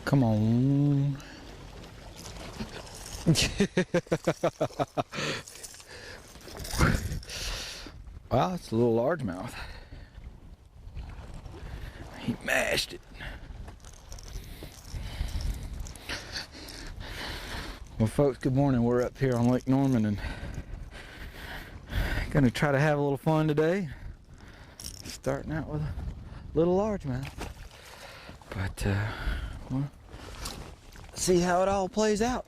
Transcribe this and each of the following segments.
Come on. Wow, it's a little largemouth. He mashed it. Well, folks, good morning. We're up here on Lake Norman and gonna try to have a little fun today. Starting out with a little largemouth. But, well, see how it all plays out.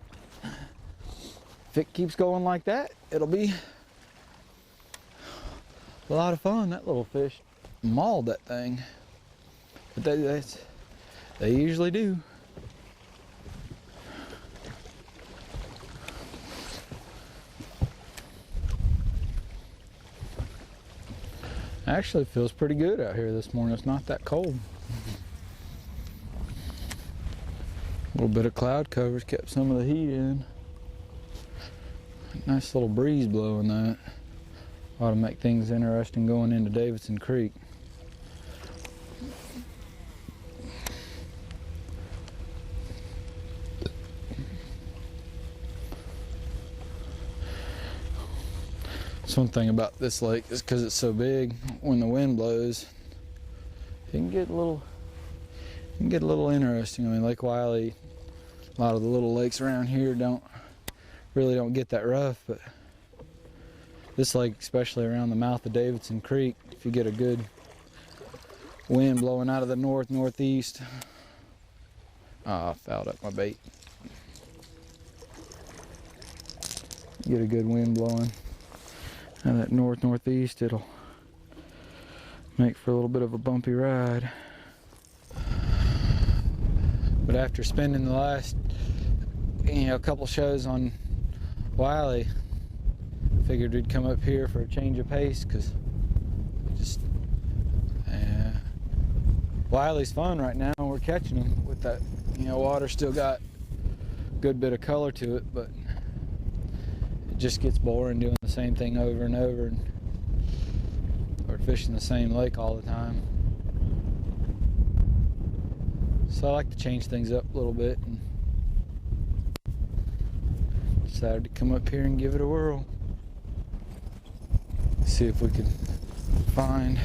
If it keeps going like that, it'll be a lot of fun. That little fish mauled that thing. But they usually do. Actually, it feels pretty good out here this morning. It's not that cold. A little bit of cloud cover's kept some of the heat in. Nice little breeze blowing that. Ought to make things interesting going into Davidson Creek. That's one thing about this lake is because it's so big, when the wind blows, it can get a little interesting. I mean, Lake Wiley, a lot of the little lakes around here really don't get that rough, but this lake, especially around the mouth of Davidson Creek, if you get a good wind blowing out of the northeast. I fouled up my bait. Get a good wind blowing out of that northeast, it'll make for a little bit of a bumpy ride. But after spending the last couple shows on Wiley, figured we'd come up here for a change of pace, because Wiley's fun right now. We're catching them with that, water still got a good bit of color to it, but it just gets boring doing the same thing over and over, and we're fishing the same lake all the time. So I like to change things up a little bit, and decided to come up here and give it a whirl. See if we could find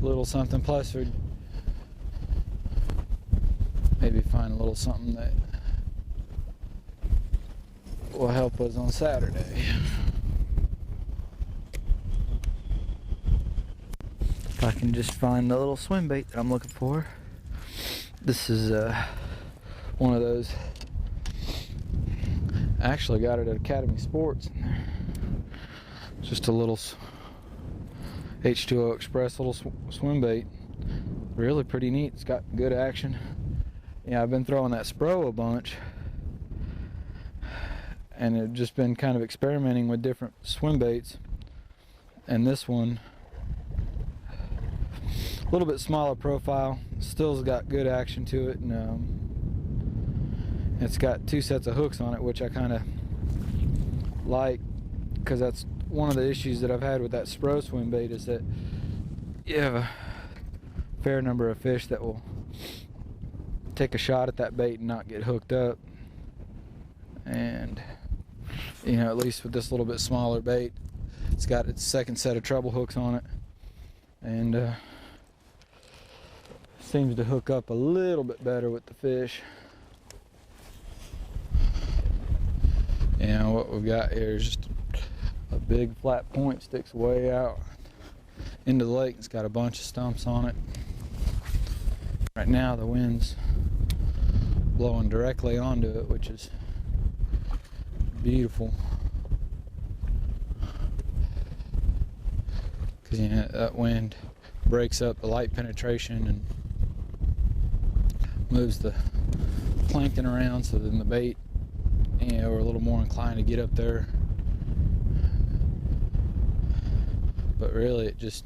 a little something, plus we'd maybe find a little something that will help us on Saturday. If I can just find the little swim bait that I'm looking for. This is one of those. I actually got it at Academy Sports. Just a little H2O Express little swim bait. Really pretty neat. It's got good action. Yeah, I've been throwing that Spro a bunch, and I've just been kind of experimenting with different swim baits. And this one, a little bit smaller profile, still's got good action to it, and it's got 2 sets of hooks on it, which I kind of like, because that's one of the issues that I've had with that Spro swim bait, is that you have a fair number of fish that will take a shot at that bait and not get hooked up. And at least with this little bit smaller bait, it's got its second set of treble hooks on it, and seems to hook up a little bit better with the fish. And what we've got here is just a big flat point, sticks way out into the lake. It's got a bunch of stumps on it. Right now the wind's blowing directly onto it, which is beautiful, because that wind breaks up the light penetration and moves the plankton around, so then the bait, we're a little more inclined to get up there. But really it just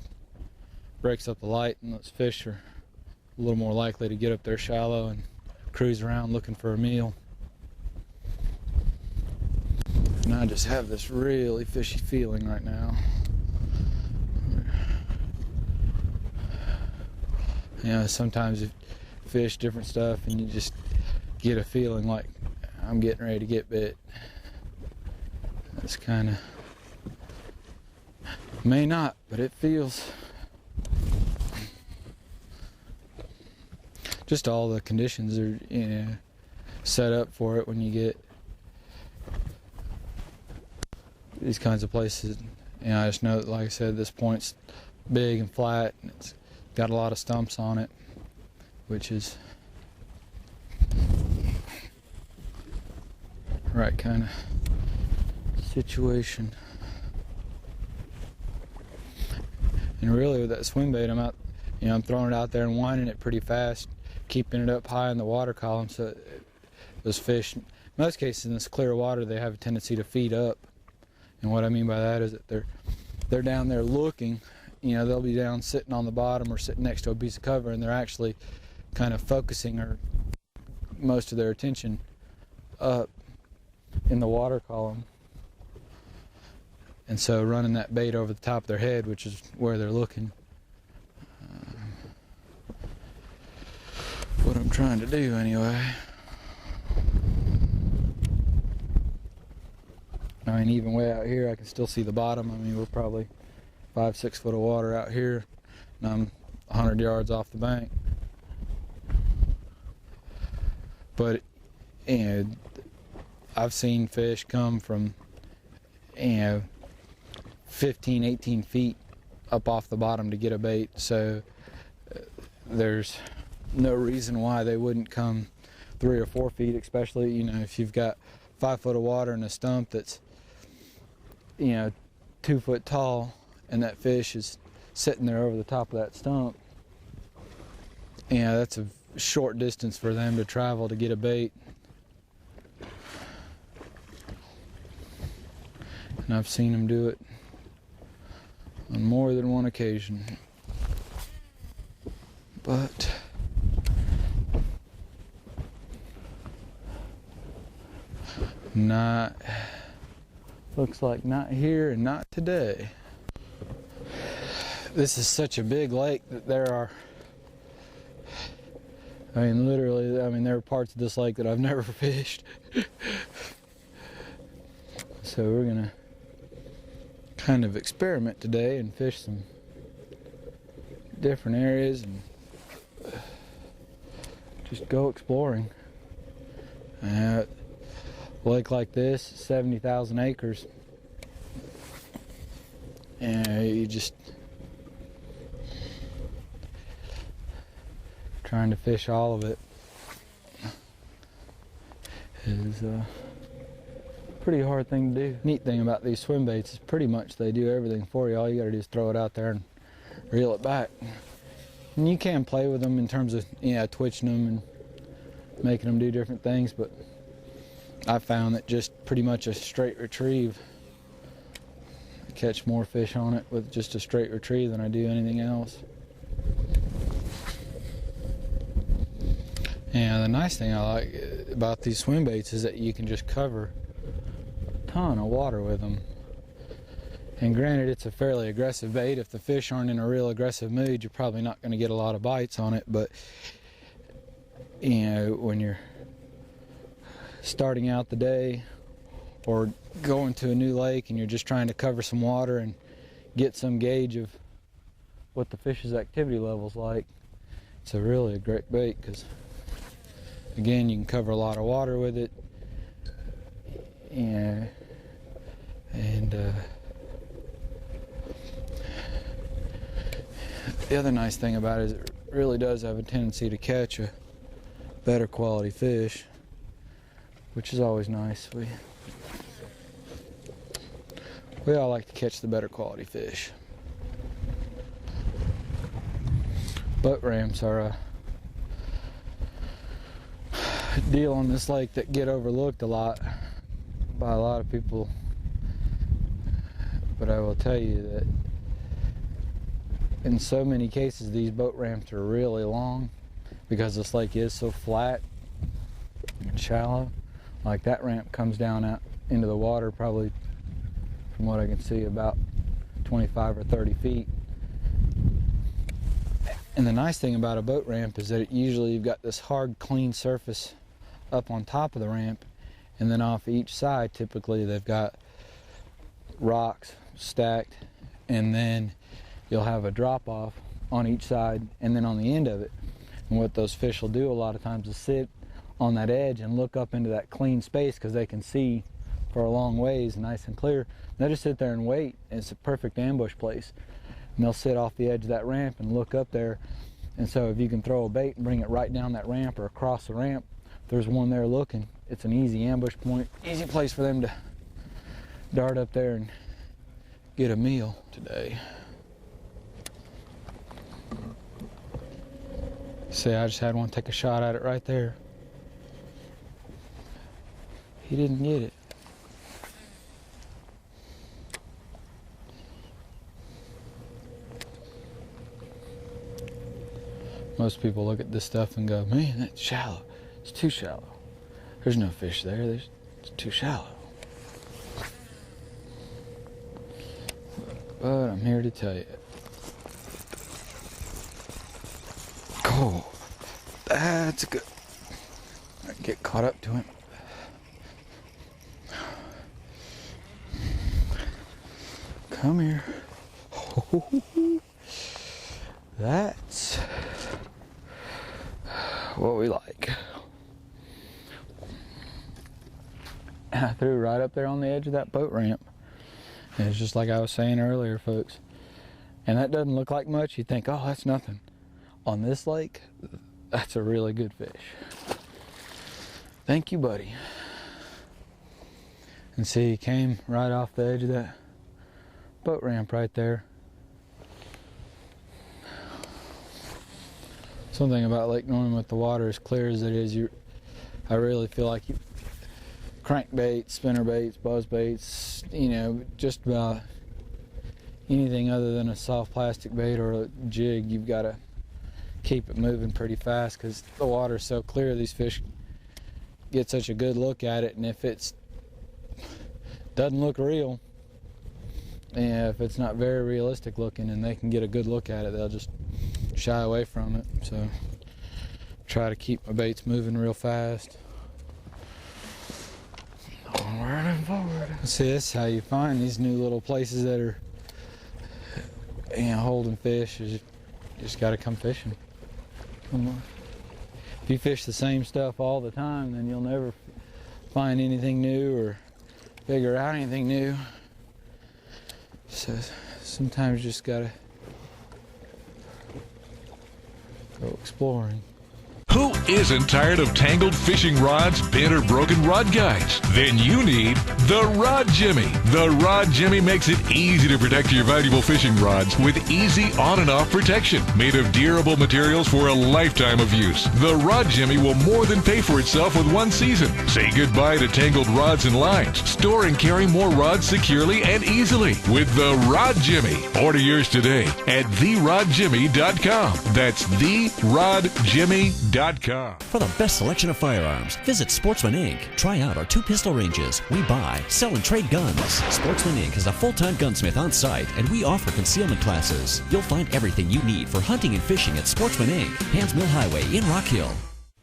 breaks up the light, and those fish are a little more likely to get up there shallow and cruise around looking for a meal. And I just have this really fishy feeling right now. Sometimes fish, different stuff, and you just get a feeling like I'm getting ready to get bit. That's kind of, may not, but it feels. Just all the conditions are, you know, set up for it when you get these kinds of places. You know, I just know that, like I said, this point's big and flat, and it's got a lot of stumps on it, which is right kind of situation. And really with that swim bait, I'm out, you know, I'm throwing it out there and winding it pretty fast, keeping it up high in the water column, so those fish, in most cases in this clear water, they have a tendency to feed up. And what I mean by that is that they're down there looking, you know, they'll be down sitting on the bottom or sitting next to a piece of cover, and they're actually kind of focusing most of their attention up in the water column. And so running that bait over the top of their head, which is where they're looking, what I'm trying to do anyway. I mean, even way out here, I can still see the bottom. I mean, we're probably 5-6 foot of water out here, and I'm 100 yards off the bank. But, you know, I've seen fish come from, you know, 15, 18 feet up off the bottom to get a bait. So there's no reason why they wouldn't come 3 or 4 feet, especially, you know, if you've got 5 foot of water and a stump that's, you know, 2 foot tall, and that fish is sitting there over the top of that stump. You know, that's a short distance for them to travel to get a bait. And I've seen them do it on more than one occasion. But not, looks like not here and not today. This is such a big lake that there are, I mean, literally, I mean, there are parts of this lake that I've never fished. So we're gonna kind of experiment today and fish some different areas and just go exploring. A lake like this, 70,000 acres, and you just trying to fish all of it is a pretty hard thing to do. Neat thing about these swim baits is pretty much they do everything for you. All you gotta do is throw it out there and reel it back. And you can play with them in terms of, you know, twitching them and making them do different things, but I found that just pretty much a straight retrieve, I catch more fish on it with just a straight retrieve than I do anything else. And the nice thing I like about these swim baits is that you can just cover a ton of water with them. And granted, it's a fairly aggressive bait. If the fish aren't in a real aggressive mood, you're probably not going to get a lot of bites on it. But, you know, when you're starting out the day or going to a new lake and you're just trying to cover some water and get some gauge of what the fish's activity level's like, it's really a great bait because, again, you can cover a lot of water with it. And the other nice thing about it is it really does have a tendency to catch a better quality fish, which is always nice. We all like to catch the better quality fish. Boat ramps are a deal on this lake that get overlooked a lot by a lot of people, but I will tell you that in so many cases these boat ramps are really long because this lake is so flat and shallow. Like that ramp comes down out into the water probably, from what I can see, about 25 or 30 feet. And the nice thing about a boat ramp is that usually you've got this hard, clean surface up on top of the ramp, and then off each side, typically they've got rocks stacked, and then you'll have a drop off on each side and then on the end of it. And what those fish will do a lot of times is sit on that edge and look up into that clean space because they can see for a long ways, nice and clear. They'll just sit there and wait. It's a perfect ambush place. And they'll sit off the edge of that ramp and look up there. And so if you can throw a bait and bring it right down that ramp or across the ramp, if there's one there looking, it's an easy ambush point, easy place for them to dart up there and get a meal today. See, I just had one take a shot at it right there. He didn't get it. Most people look at this stuff and go, man, that's shallow. It's too shallow. There's no fish there. It's too shallow. But I'm here to tell you. Oh, that's good. I can get caught up to him. Come here. That's what we like. And I threw right up there on the edge of that boat ramp. And it's just like I was saying earlier, folks. And that doesn't look like much. You think, oh, that's nothing. On this lake, that's a really good fish. Thank you, buddy. And see, he came right off the edge of that boat ramp right there. Something about Lake Norman with the water as clear as it is, I really feel like crankbaits, spinnerbaits, buzzbaits, you know, just about anything other than a soft plastic bait or a jig, you've got to keep it moving pretty fast because the water's so clear. These fish get such a good look at it, and if it doesn't look real, and if it's not very realistic looking and they can get a good look at it, they'll just shy away from it. So try to keep my baits moving real fast. Onward and forward. See, this is how you find these new little places that are, you know, holding fish. You just got to come fishing. Come on. If you fish the same stuff all the time, then you'll never find anything new or figure out anything new. So sometimes you just gotta go exploring. Who isn't tired of tangled fishing rods, bent or broken rod guides? Then you need the Rod Jimmy. The Rod Jimmy makes it easy to protect your valuable fishing rods with easy on and off protection. Made of durable materials for a lifetime of use. The Rod Jimmy will more than pay for itself with one season. Say goodbye to tangled rods and lines. Store and carry more rods securely and easily with the Rod Jimmy. Order yours today at therodjimmy.com. That's therodjimmy.com. For the best selection of firearms, visit Sportsman Inc. Try out our 2 pistol ranges. We buy, sell, and trade guns. Sportsman Inc. has a full-time gunsmith on site, and we offer concealment classes. You'll find everything you need for hunting and fishing at Sportsman Inc., Hands Mill Highway in Rock Hill.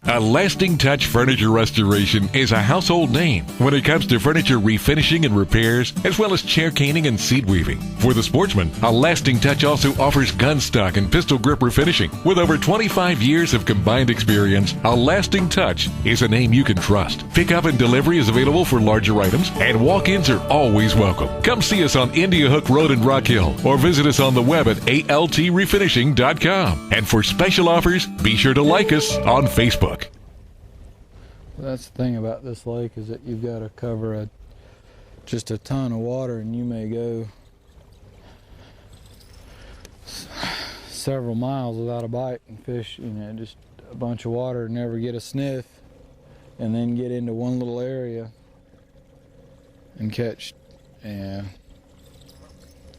A Lasting Touch Furniture Restoration is a household name when it comes to furniture refinishing and repairs, as well as chair caning and seat weaving. For the sportsman, A Lasting Touch also offers gun stock and pistol grip refinishing. With over 25 years of combined experience, A Lasting Touch is a name you can trust. Pickup and delivery is available for larger items, and walk-ins are always welcome. Come see us on India Hook Road in Rock Hill, or visit us on the web at altrefinishing.com. And for special offers, be sure to like us on Facebook. That's the thing about this lake, is that you've got to cover just a ton of water, and you may go several miles without a bite and fish, you know, just a bunch of water and never get a sniff, and then get into one little area and catch 8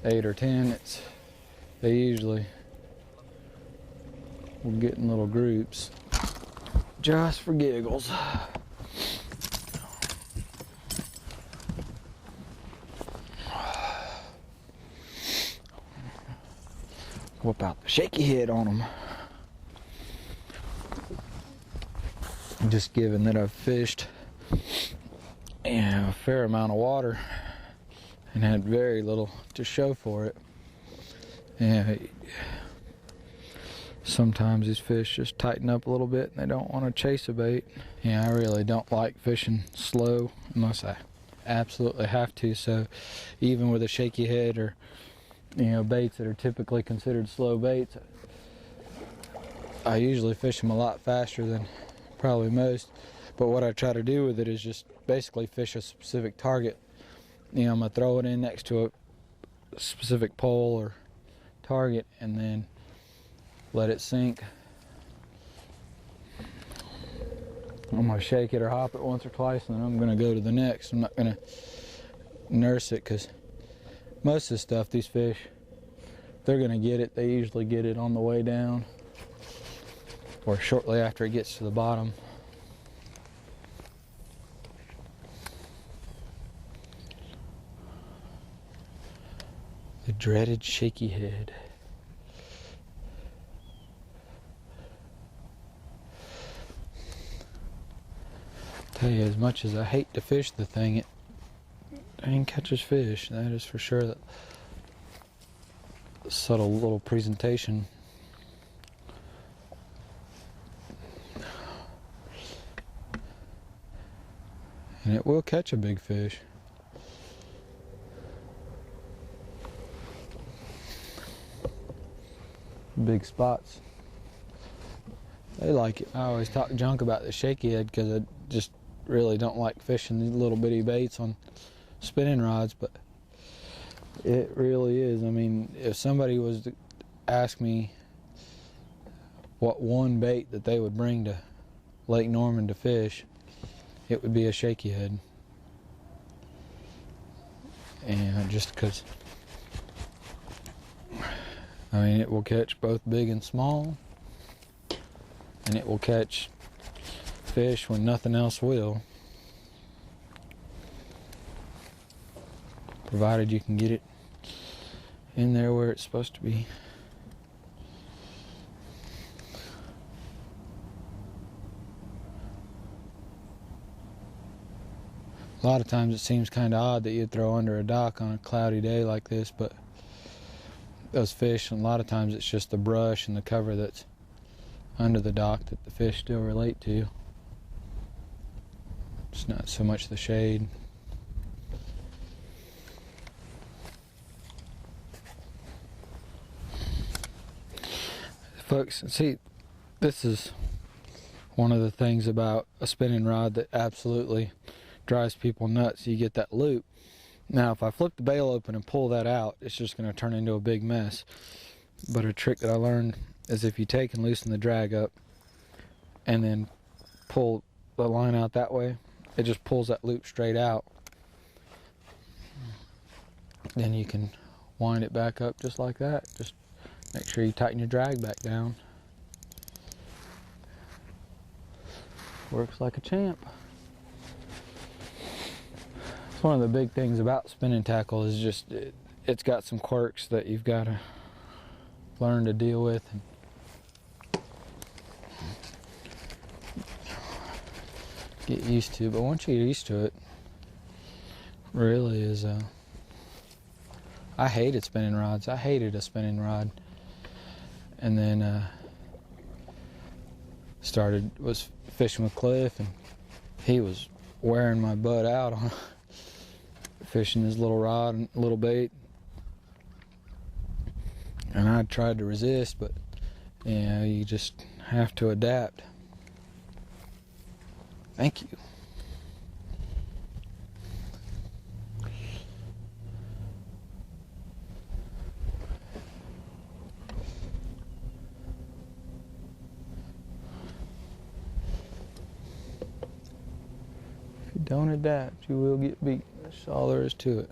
or 10. They usually will get in little groups. Just for giggles. Whip out the shaky head on them. just given that I've fished a fair amount of water and had very little to show for it. And sometimes these fish just tighten up a little bit and they don't want to chase a bait. I really don't like fishing slow unless I absolutely have to. So even with a shaky head or baits that are typically considered slow baits, I usually fish them a lot faster than probably most. But what I try to do with it is just basically fish a specific target. I'm gonna throw it in next to a specific pole or target and then let it sink. I'm gonna shake it or hop it once or twice, and then I'm gonna go to the next. I'm not gonna nurse it, because most of the stuff, these fish, they're gonna get it. They usually get it on the way down or shortly after it gets to the bottom. The dreaded shaky head. Tell you, as much as I hate to fish the thing, it ain't catches fish. That is for sure. That subtle little presentation. And it will catch a big fish. Big spots. They like it. I always talk junk about the shaky head because I just really don't like fishing these little bitty baits on spinning rods, but it really is. I mean, if somebody was to ask me what one bait that they would bring to Lake Norman to fish, it would be a shaky head. And just because, I mean, it will catch both big and small, and it will catch fish when nothing else will, provided you can get it in there where it's supposed to be. A lot of times it seems kind of odd that you'd throw under a dock on a cloudy day like this, but those fish, and a lot of times it's just the brush and the cover that's under the dock that the fish still relate to. It's not so much the shade. Folks, see, this is one of the things about a spinning rod that absolutely drives people nuts. You get that loop. Now, if I flip the bail open and pull that out, it's just going to turn into a big mess. But a trick that I learned is if you take and loosen the drag up and then pull the line out that way, it just pulls that loop straight out. Then you can wind it back up just like that. Just make sure you tighten your drag back down. Works like a champ. It's one of the big things about spinning tackle is just it's got some quirks that you've got to learn to deal with and get used to. But once you get used to it, really is. I hated spinning rods. I hated a spinning rod, and then was fishing with Cliff, and he was wearing my butt out on fishing his little rod and little bait, and I tried to resist, but you just have to adapt. Thank you. If you don't adapt, you will get beat. That's all there is to it.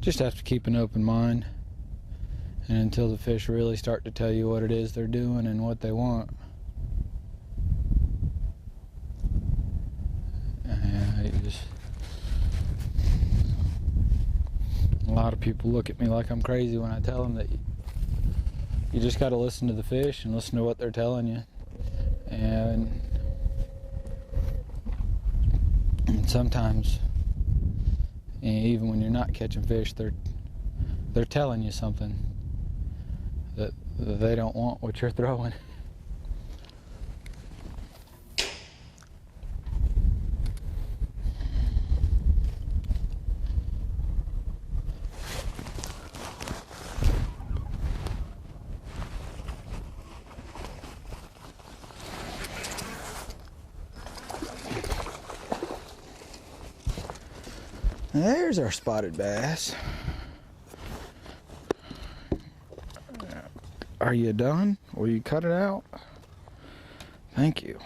Just have to keep an open mind, and until the fish really start to tell you what it is they're doing and what they want, a lot lot of people look at me like I'm crazy when I tell them that you just got to listen to the fish and listen to what they're telling you. And sometimes, even when you're not catching fish, they're telling you something that they don't want what you're throwing. There's our spotted bass. Are you done? Will you cut it out? Thank you.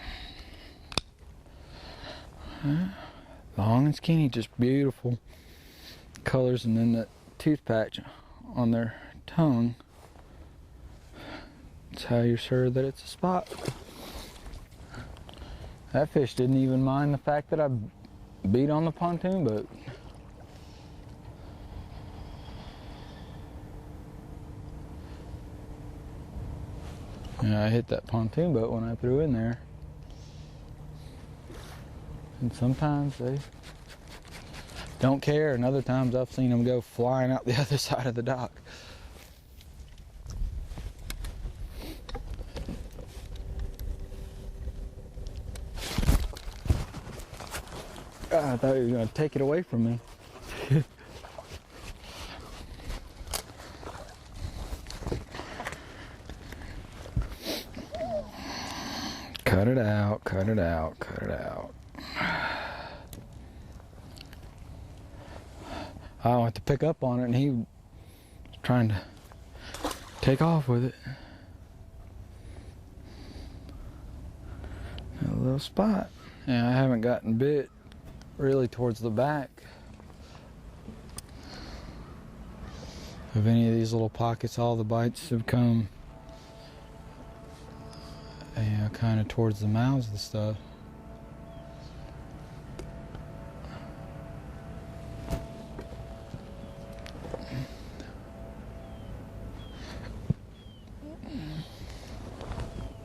Long and skinny, just beautiful colors, and then the tooth patch on their tongue. That's how you're sure that it's a spot. That fish didn't even mind the fact that I beat on the pontoon boat. I hit that pontoon boat when I threw in there. And sometimes they don't care, and other times I've seen them go flying out the other side of the dock. I thought he was going to take it away from me. Cut it out, cut it out, cut it out. I went to pick up on it and he was trying to take off with it. A little spot. Yeah, I haven't gotten bit really towards the back of any of these little pockets. All the bites have come kind of towards the mouths and stuff.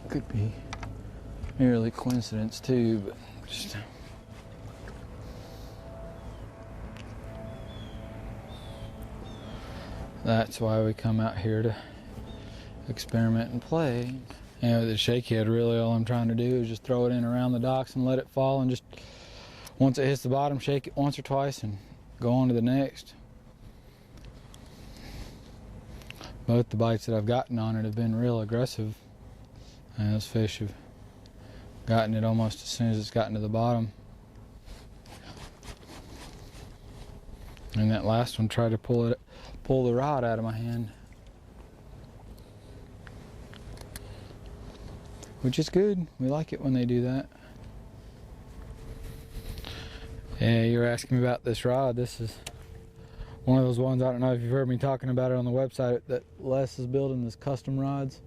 Could be merely coincidence too, but just that's why we come out here to experiment and play. With the shakehead, really all I'm trying to do is just throw it in around the docks and let it fall, and just once it hits the bottom, shake it once or twice and go on to the next. Both the bites that I've gotten on it have been real aggressive, and those fish have gotten it almost as soon as it's gotten to the bottom. And that last one tried to pull the rod out of my hand, which is good. We like it when they do that. Yeah, you were asking me about this rod. This is one of those ones, I don't know if you've heard me talking about it on the website, that Les is building, this custom rods.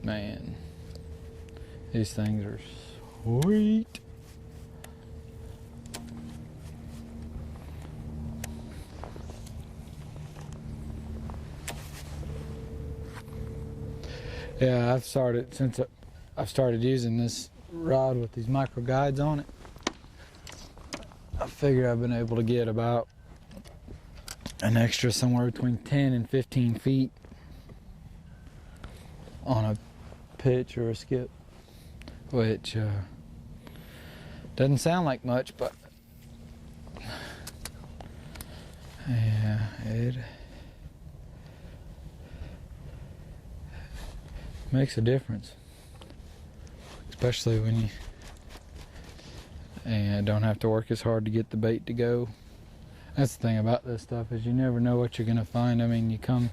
Man, these things are sweet. Yeah, since I've started using this rod with these micro guides on it, I figure I've been able to get about an extra somewhere between 10 and 15 feet on a pitch or a skip, which doesn't sound like much, but yeah, it makes a difference, especially when you don't have to work as hard to get the bait to go. That's the thing about this stuff, is you never know what you're gonna find. I mean, you come,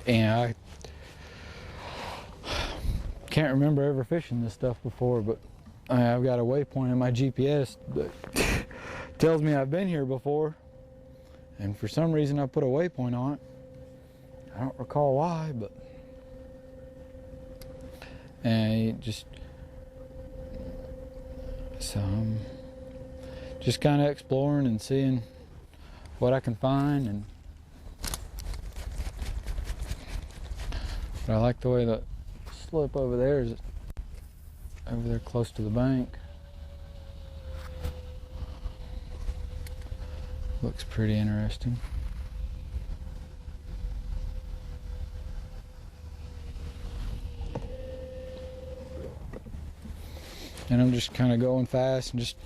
and I can't remember ever fishing this stuff before, but I've got a waypoint in my GPS that tells me I've been here before, and for some reason I put a waypoint on it. I don't recall why, but so I'm just kind of exploring and seeing what I can find. But I like the way the slip over there is over there close to the bank. Looks pretty interesting. And I'm just kind of going fast and just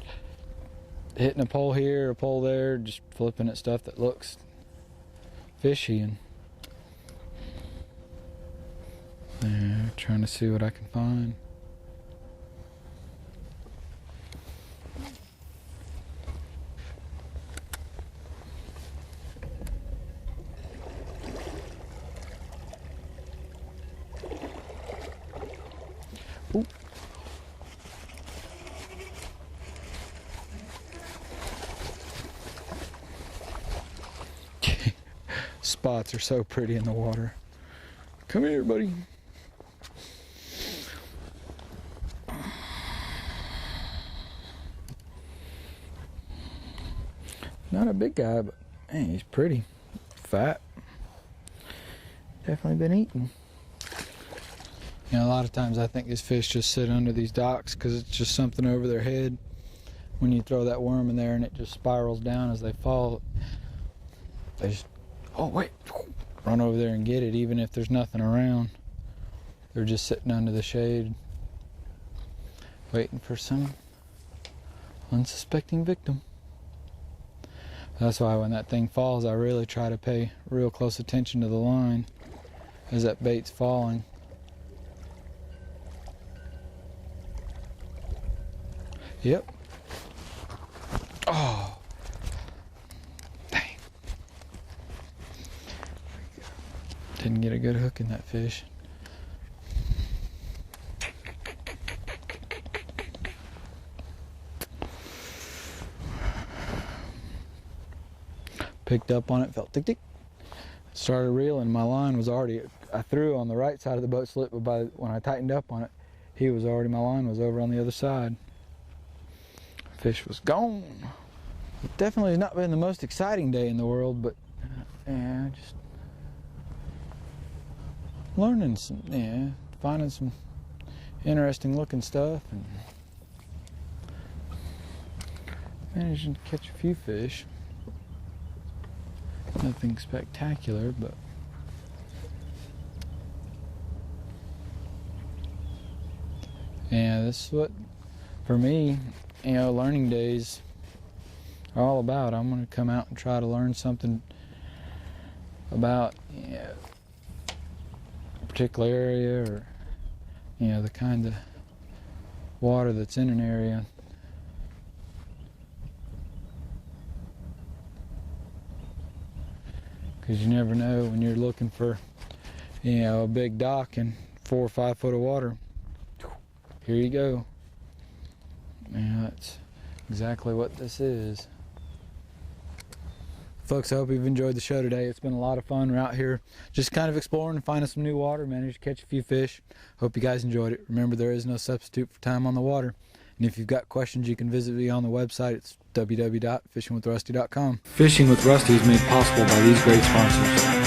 hitting a pole here, a pole there, just flipping at stuff that looks fishy, and trying to see what I can find. Ooh. Spots are so pretty in the water. Come here, buddy. Not a big guy, but man, he's pretty. Fat. Definitely been eaten. You know, a lot of times I think these fish just sit under these docks because it's just something over their head. When you throw that worm in there and it just spirals down as they fall, they just, oh wait, run over there and get it, even if there's nothing around. They're just sitting under the shade, waiting for some unsuspecting victim. That's why when that thing falls, I really try to pay real close attention to the line as that bait's falling. Yep. Oh. Dang. Didn't get a good hook in that fish. Picked up on it, felt tick tick. Started reeling. My line was already, I threw on the right side of the boat slip, but when I tightened up on it, my line was over on the other side. Fish was gone. It definitely has not been the most exciting day in the world, but yeah, just learning some, finding some interesting looking stuff and managing to catch a few fish. Nothing spectacular, but yeah, this is what, for me, learning days are all about. I'm going to come out and try to learn something about a particular area, or the kind of water that's in an area. Because you never know when you're looking for a big dock and 4 or 5 foot of water. Here you go. That's exactly what this is. Folks, I hope you've enjoyed the show today. It's been a lot of fun. We're out here just kind of exploring and finding some new water. Managed to catch a few fish. Hope you guys enjoyed it. Remember, there is no substitute for time on the water. And if you've got questions, you can visit me on the website. It's www.fishingwithrusty.com. Fishing with Rusty is made possible by these great sponsors.